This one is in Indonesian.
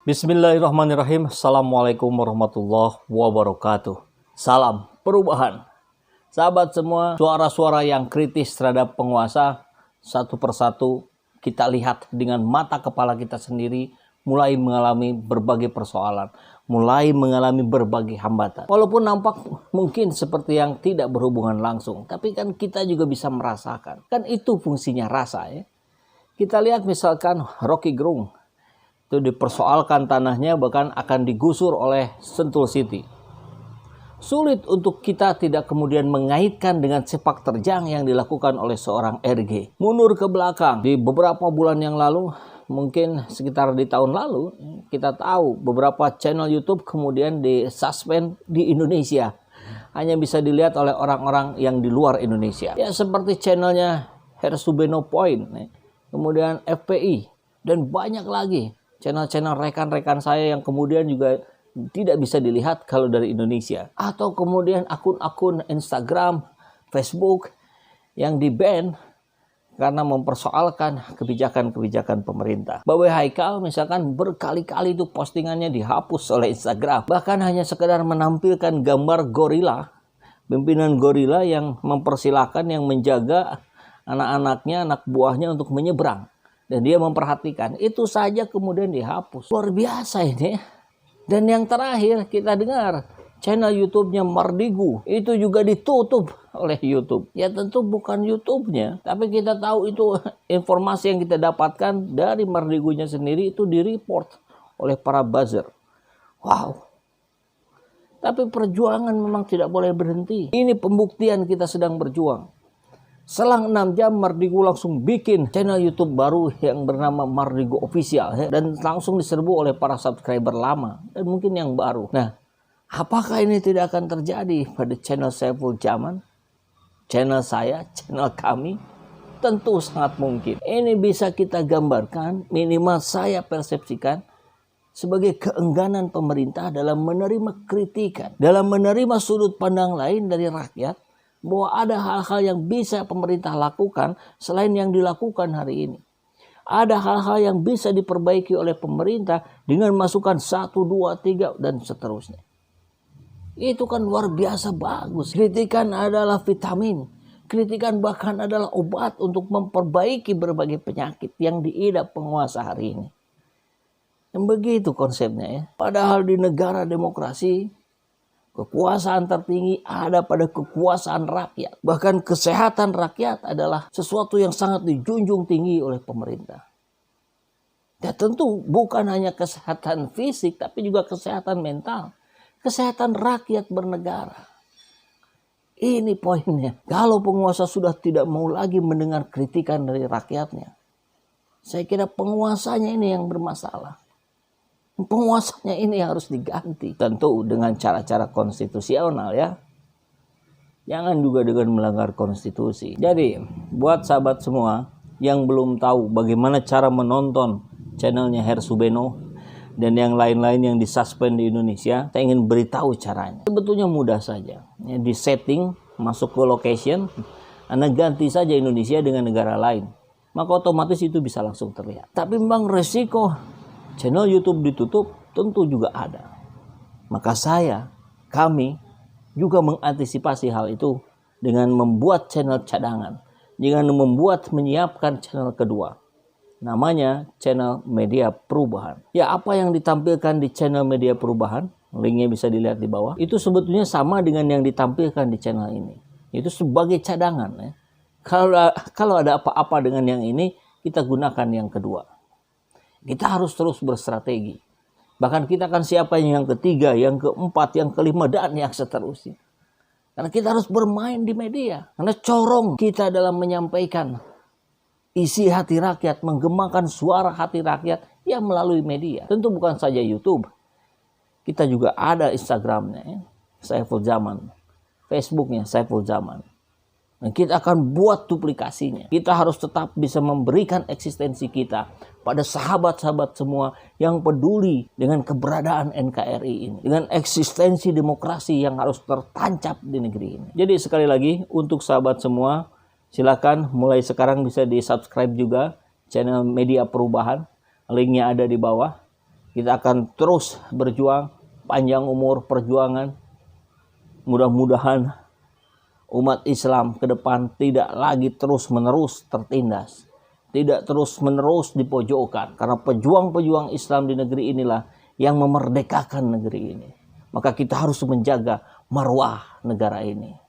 Bismillahirrahmanirrahim. Assalamualaikum warahmatullahi wabarakatuh. Salam perubahan. Sahabat semua, suara-suara yang kritis terhadap penguasa satu persatu kita lihat dengan mata kepala kita sendiri mulai mengalami berbagai persoalan, mulai mengalami berbagai hambatan. Walaupun nampak mungkin seperti yang tidak berhubungan langsung, tapi kan kita juga bisa merasakan. Kan itu fungsinya rasa ya. Kita lihat misalkan Rocky Gerung itu dipersoalkan tanahnya bahkan akan digusur oleh Sentul City. Sulit untuk kita tidak kemudian mengaitkan dengan sepak terjang yang dilakukan oleh seorang RG. Mundur ke belakang di beberapa bulan yang lalu, mungkin sekitar di tahun lalu, kita tahu beberapa channel YouTube kemudian disuspend di Indonesia. Hanya bisa dilihat oleh orang-orang yang di luar Indonesia. Ya seperti channelnya Hersubeno Point, kemudian FPI, dan banyak lagi channel-channel rekan-rekan saya yang kemudian juga tidak bisa dilihat kalau dari Indonesia. Atau kemudian akun-akun Instagram, Facebook yang di-ban karena mempersoalkan kebijakan-kebijakan pemerintah. Bawe Haikal misalkan berkali-kali itu postingannya dihapus oleh Instagram. Bahkan hanya sekedar menampilkan gambar gorila, pimpinan gorila yang mempersilahkan, yang menjaga anak-anaknya, anak buahnya untuk menyeberang. Dan dia memperhatikan, itu saja kemudian dihapus. Luar biasa ini. Dan yang terakhir kita dengar, channel YouTube-nya Mardigu itu juga ditutup oleh YouTube. Ya tentu bukan YouTube-nya, tapi kita tahu itu informasi yang kita dapatkan dari Mardigunya sendiri itu di-report oleh para buzzer. Wow. Tapi perjuangan memang tidak boleh berhenti. Ini pembuktian kita sedang berjuang. Selang 6 jam Mardigu langsung bikin channel YouTube baru yang bernama Mardigu Official ya, dan langsung diserbu oleh para subscriber lama dan mungkin yang baru. Nah, apakah ini tidak akan terjadi pada channel Saiful Zaman, channel saya, channel kami? Tentu sangat mungkin. Ini bisa kita gambarkan, minimal saya persepsikan sebagai keengganan pemerintah dalam menerima kritikan, dalam menerima sudut pandang lain dari rakyat, bahwa ada hal-hal yang bisa pemerintah lakukan selain yang dilakukan hari ini. Ada hal-hal yang bisa diperbaiki oleh pemerintah dengan masukan 1, 2, 3 dan seterusnya. Itu kan luar biasa bagus. Kritikan adalah vitamin. Kritikan bahkan adalah obat untuk memperbaiki berbagai penyakit yang diidap penguasa hari ini. Dan begitu konsepnya ya. Padahal di negara demokrasi, kekuasaan tertinggi ada pada kekuasaan rakyat. Bahkan kesehatan rakyat adalah sesuatu yang sangat dijunjung tinggi oleh pemerintah. Ya tentu bukan hanya kesehatan fisik, tapi juga kesehatan mental. Kesehatan rakyat bernegara. Ini poinnya. Kalau penguasa sudah tidak mau lagi mendengar kritikan dari rakyatnya, saya kira penguasanya ini yang bermasalah. Penguasanya ini harus diganti. Tentu dengan cara-cara konstitusional ya. Jangan juga dengan melanggar konstitusi. Jadi buat sahabat semua yang belum tahu bagaimana cara menonton channelnya Hersubeno dan yang lain-lain yang disuspend di Indonesia, saya ingin beritahu caranya. Sebetulnya mudah saja. Ya, di setting, masuk ke location, Anda ganti saja Indonesia dengan negara lain. Maka otomatis itu bisa langsung terlihat. Tapi memang resiko channel YouTube ditutup tentu juga ada. Maka kami juga mengantisipasi hal itu dengan membuat channel cadangan. Dengan menyiapkan channel kedua. Namanya channel Media Perubahan. Ya, apa yang ditampilkan di channel Media Perubahan, linknya bisa dilihat di bawah, itu sebetulnya sama dengan yang ditampilkan di channel ini. Itu sebagai cadangan ya. Kalau ada apa-apa dengan yang ini, kita gunakan yang kedua. Kita harus terus berstrategi. Bahkan kita akan siapkan yang ketiga, yang keempat, yang kelima, dan yang seterusnya. Karena kita harus bermain di media. Karena corong kita dalam menyampaikan isi hati rakyat, menggemakan suara hati rakyat ya melalui media. Tentu bukan saja YouTube. Kita juga ada Instagramnya, ya, Saiful Zaman. Facebooknya Saiful Zaman. Dan kita akan buat duplikasinya. Kita harus tetap bisa memberikan eksistensi kita pada sahabat-sahabat semua yang peduli dengan keberadaan NKRI ini. Dengan eksistensi demokrasi yang harus tertancap di negeri ini. Jadi sekali lagi untuk sahabat semua, silakan mulai sekarang bisa di subscribe juga channel Media Perubahan. Linknya ada di bawah. Kita akan terus berjuang, panjang umur perjuangan. Mudah-mudahan umat Islam ke depan tidak lagi terus-menerus tertindas, tidak terus-menerus dipojokkan, karena pejuang-pejuang Islam di negeri inilah yang memerdekakan negeri ini. Maka kita harus menjaga marwah negara ini.